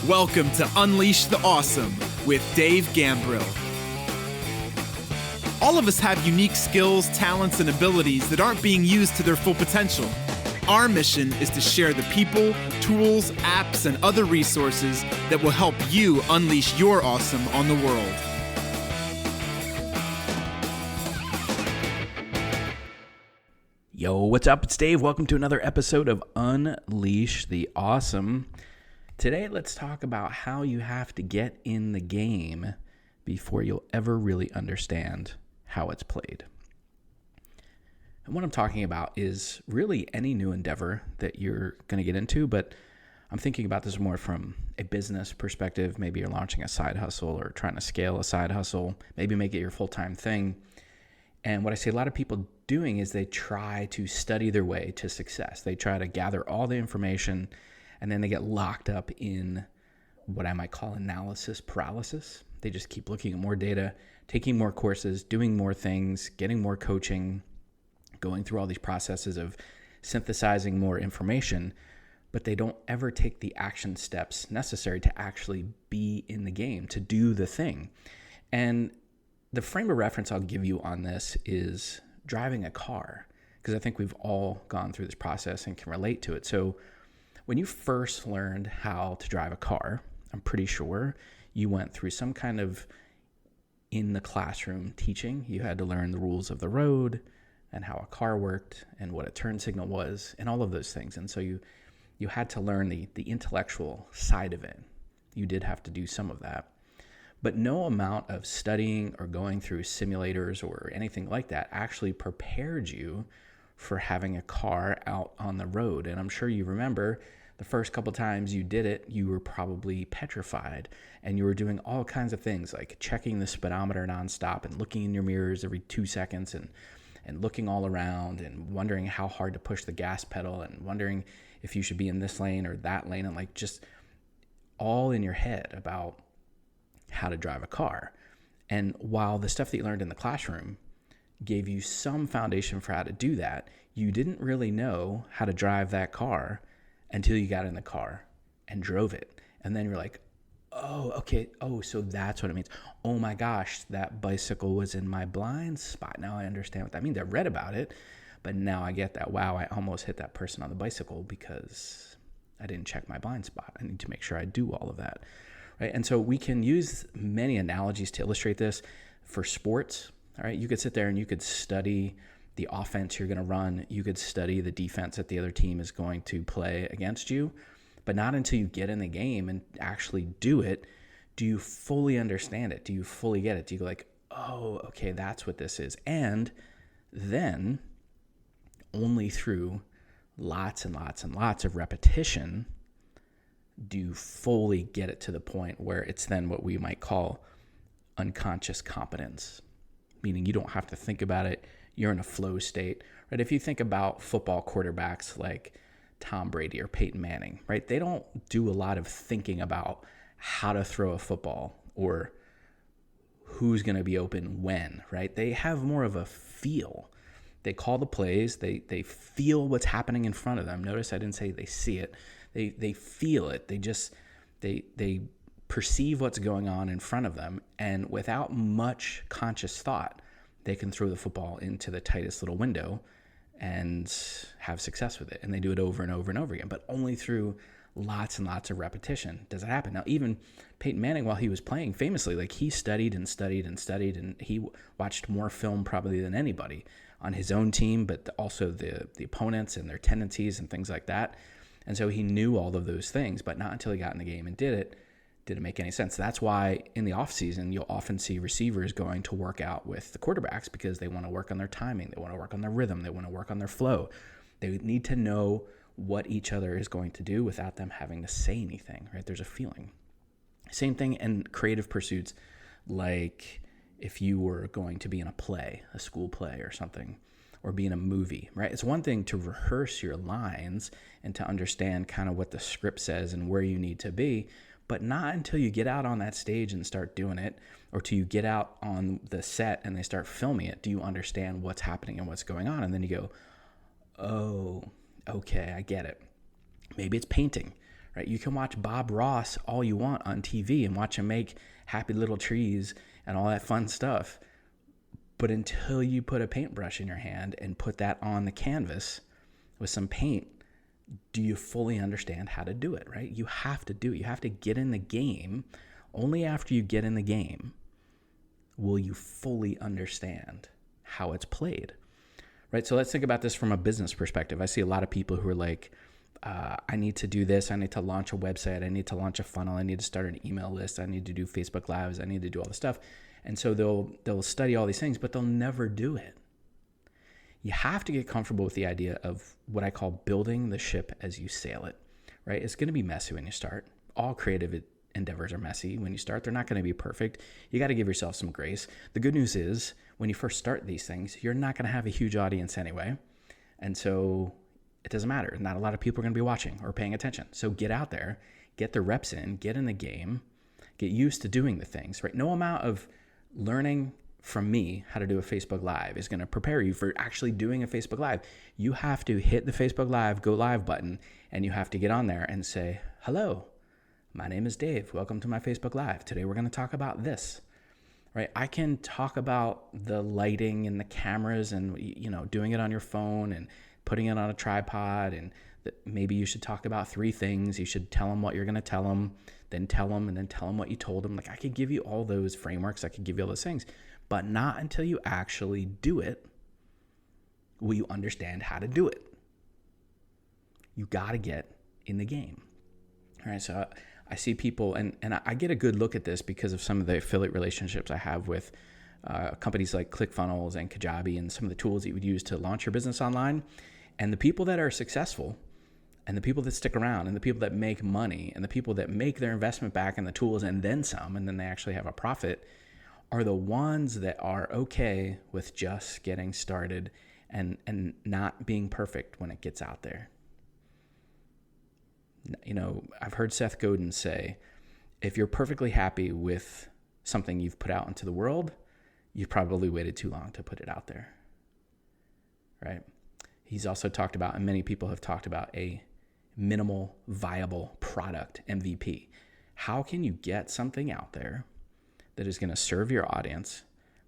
Welcome to Unleash the Awesome with Dave Gambrill. All of us have unique skills, talents, and abilities that aren't being used to their full potential. Our mission is to share the people, tools, apps, and other resources that will help you unleash your awesome on the world. Yo, what's up? It's Dave. Welcome to another episode of Unleash the Awesome. Today, let's talk about how you have to get in the game before you'll ever really understand how it's played. And what I'm talking about is really any new endeavor that you're going to get into, but I'm thinking about this more from a business perspective. Maybe you're launching a side hustle or trying to scale a side hustle, maybe make it your full-time thing. And what I see a lot of people doing is they try to study their way to success. They try to gather all the information, and then they get locked up in what I might call analysis paralysis. They just keep looking at more data, taking more courses, doing more things, getting more coaching, going through all these processes of synthesizing more information, but they don't ever take the action steps necessary to actually be in the game, to do the thing. And the frame of reference I'll give you on this is driving a car, because I think we've all gone through this process and can relate to it. So when you first learned how to drive a car, I'm pretty sure you went through some kind of in the classroom teaching. You had to learn the rules of the road and how a car worked and what a turn signal was and all of those things. And so you had to learn the intellectual side of it. You did have to do some of that. But no amount of studying or going through simulators or anything like that actually prepared you for having a car out on the road. And I'm sure you remember the first couple times you did it, you were probably petrified, and you were doing all kinds of things like checking the speedometer nonstop and looking in your mirrors every 2 seconds and looking all around and wondering how hard to push the gas pedal and wondering if you should be in this lane or that lane, and like just all in your head about how to drive a car. And while the stuff that you learned in the classroom gave you some foundation for how to do that, you didn't really know how to drive that car until you got in the car and drove it. And then you're like, oh, okay. Oh, so that's what it means. Oh my gosh, that bicycle was in my blind spot. Now I understand what that means. I read about it, but now I get that. Wow, I almost hit that person on the bicycle because I didn't check my blind spot. I need to make sure I do all of that. Right? And so we can use many analogies to illustrate this for sports. All right, you could sit there and you could study the offense you're going to run. You could study the defense that the other team is going to play against you. But not until you get in the game and actually do it, do you fully understand it? Do you fully get it? Do you go like, oh, okay, that's what this is? And then only through lots and lots and lots of repetition do you fully get it to the point where it's then what we might call unconscious competence, meaning you don't have to think about it. You're in a flow state, right? If you think about football quarterbacks like Tom Brady or Peyton Manning, right? They don't do a lot of thinking about how to throw a football or who's going to be open when, right? They have more of a feel. They call the plays. They feel what's happening in front of them. Notice I didn't say they see it. They feel it. They perceive what's going on in front of them, and without much conscious thought, they can throw the football into the tightest little window and have success with it. And they do it over and over and over again, but only through lots and lots of repetition does it happen. Now, even Peyton Manning, while he was playing, famously, like he studied and studied and studied, and he watched more film probably than anybody on his own team, but also the opponents and their tendencies and things like that. And so he knew all of those things, but not until he got in the game and did it make any sense. That's why in the offseason, you'll often see receivers going to work out with the quarterbacks because they want to work on their timing. They want to work on their rhythm. They want to work on their flow. They need to know what each other is going to do without them having to say anything, right? There's a feeling. Same thing in creative pursuits, like if you were going to be in a play, a school play or something, or be in a movie, right? It's one thing to rehearse your lines and to understand kind of what the script says and where you need to be, but not until you get out on that stage and start doing it, or till you get out on the set and they start filming it, do you understand what's happening and what's going on? And then you go, oh, okay, I get it. Maybe it's painting, right? You can watch Bob Ross all you want on TV and watch him make happy little trees and all that fun stuff. But until you put a paintbrush in your hand and put that on the canvas with some paint, do you fully understand how to do it, right? You have to do it. You have to get in the game. Only after you get in the game will you fully understand how it's played, right? So let's think about this from a business perspective. I see a lot of people who are like, I need to do this. I need to launch a website. I need to launch a funnel. I need to start an email list. I need to do Facebook Lives. I need to do all this stuff. And so they'll study all these things, but they'll never do it. You have to get comfortable with the idea of what I call building the ship as you sail it, right? It's going to be messy when you start. All creative endeavors are messy when you start. They're not going to be perfect. You got to give yourself some grace. The good news is when you first start these things, you're not going to have a huge audience anyway. And so it doesn't matter. Not a lot of people are going to be watching or paying attention. So get out there, get the reps in, get in the game, get used to doing the things, right? No amount of learning from me how to do a Facebook Live is going to prepare you for actually doing a Facebook Live. You have to hit the Facebook Live, go live button, and you have to get on there and say, hello, my name is Dave. Welcome to my Facebook Live. Today we're going to talk about this, right? I can talk about the lighting and the cameras and, doing it on your phone and putting it on a tripod, and maybe you should talk about 3 things. You should tell them what you're going to tell them, then tell them, and then tell them what you told them. Like, I could give you all those frameworks. I could give you all those things, but not until you actually do it will you understand how to do it. You got to get in the game. All right. So I see people, and I get a good look at this because of some of the affiliate relationships I have with companies like ClickFunnels and Kajabi and some of the tools that you would use to launch your business online. And the people that are successful and the people that stick around and the people that make money and the people that make their investment back in the tools and then some, and then they actually have a profit, are the ones that are okay with just getting started and not being perfect when it gets out there. I've heard Seth Godin say, if you're perfectly happy with something you've put out into the world, you've probably waited too long to put it out there, right? He's also talked about, and many people have talked about, a minimal viable product, MVP. How can you get something out there that is going to serve your audience,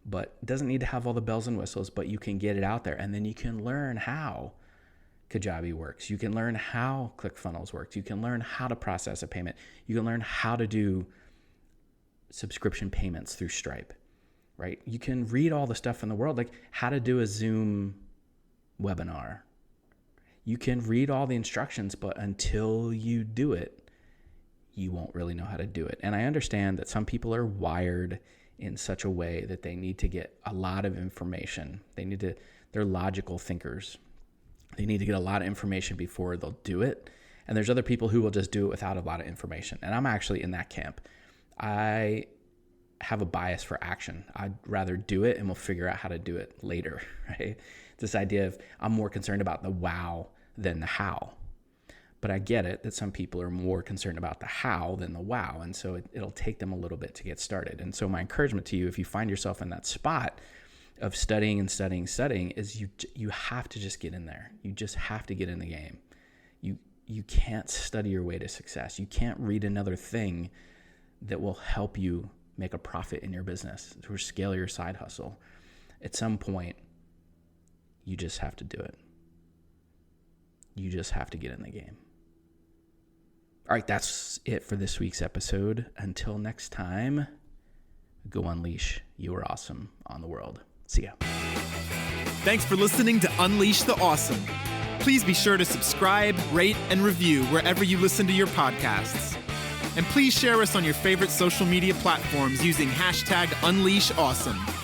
but doesn't need to have all the bells and whistles, but you can get it out there, and then you can learn how Kajabi works. You can learn how ClickFunnels works. You can learn how to process a payment. You can learn how to do subscription payments through Stripe, right? You can read all the stuff in the world, like how to do a Zoom webinar. You can read all the instructions, but until you do it, you won't really know how to do it. And I understand that some people are wired in such a way that they need to get a lot of information. They're logical thinkers. They need to get a lot of information before they'll do it. And there's other people who will just do it without a lot of information. And I'm actually in that camp. I have a bias for action. I'd rather do it and we'll figure out how to do it later, right? This idea of I'm more concerned about the wow than the how. But I get it that some people are more concerned about the how than the wow. And so it'll take them a little bit to get started. And so my encouragement to you, if you find yourself in that spot of studying is you have to just get in there. You just have to get in the game. You can't study your way to success. You can't read another thing that will help you make a profit in your business or scale your side hustle. At some point, you just have to do it. You just have to get in the game. All right, that's it for this week's episode. Until next time, go unleash your awesome on the world. See ya. Thanks for listening to Unleash the Awesome. Please be sure to subscribe, rate, and review wherever you listen to your podcasts. And please share us on your favorite social media platforms using #UnleashAwesome.